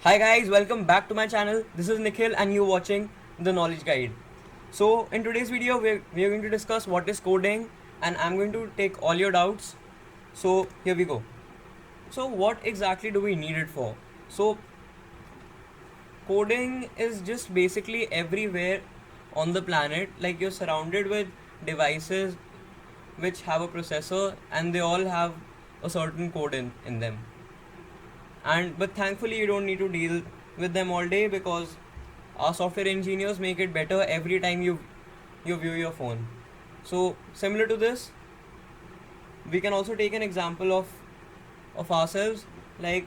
Hi guys, welcome back to my channel. This is Nikhil and you're watching The Knowledge Guide. So in today's video, we're going to discuss what is coding and I'm going to take all your doubts. So here we go. So what exactly do we need it for? So coding is just basically everywhere on the planet. Like you're surrounded with devices which have a processor and they all have a certain code in them. And but thankfully you don't need to deal with them all day because our software engineers make it better every time you view your phone. So similar to this, we can also take an example of ourselves. Like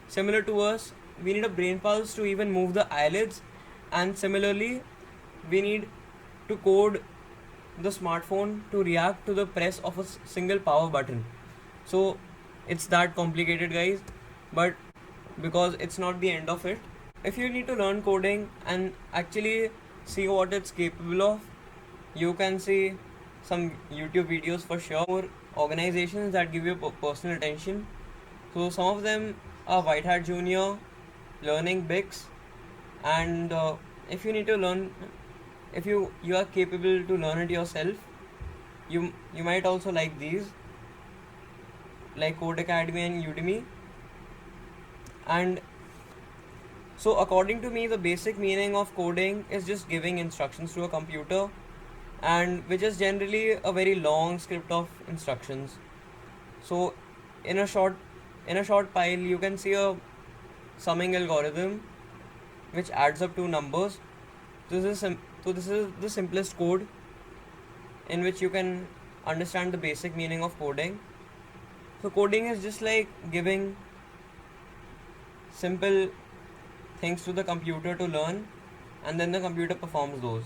similar to us, we need a brain pulse to even move the eyelids, and similarly we need to code the smartphone to react to the press of a single power button. So it's that complicated, guys, but because it's not the end of it. If you need to learn coding and actually see what it's capable of, you can see some YouTube videos for sure. More organizations that give you personal attention. So some of them are White Hat Junior, Learning Bix, and if you need to learn, if you are capable to learn it yourself, you might also like these, like Code Academy and Udemy. And so according to me, the basic meaning of coding is just giving instructions to a computer, and which is generally a very long script of instructions. So in a short in a short pile you can see a summing algorithm which adds up to numbers. This is the simplest code in which you can understand the basic meaning of coding. So coding is just like giving simple things to the computer to learn, and then the computer performs those.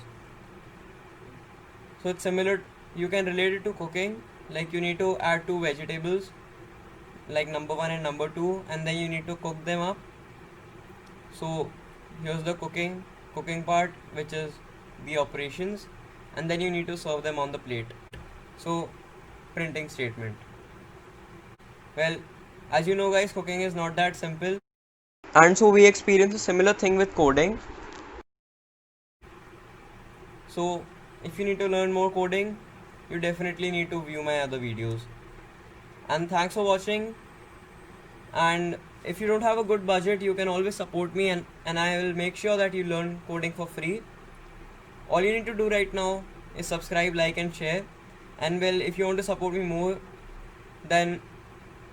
So it's similar, you can relate it to cooking. Like you need to add two vegetables, like number 1 and number 2, and then you need to cook them up. So here's the cooking part, which is the operations, and then you need to serve them on the plate. So printing statement. Well, as you know guys, cooking is not that simple, and so we experience a similar thing with coding. So if you need to learn more coding, you definitely need to view my other videos. And thanks for watching. And if you don't have a good budget, you can always support me, and I will make sure that you learn coding for free. All you need to do right now is subscribe, like and share. And well, if you want to support me more, then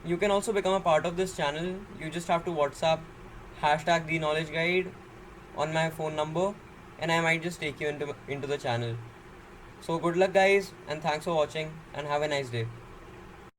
you can also become a part of this channel. You just have to WhatsApp hashtag the knowledge guide on my phone number, and I might just take you into the channel. So good luck guys, and thanks for watching, and have a nice day.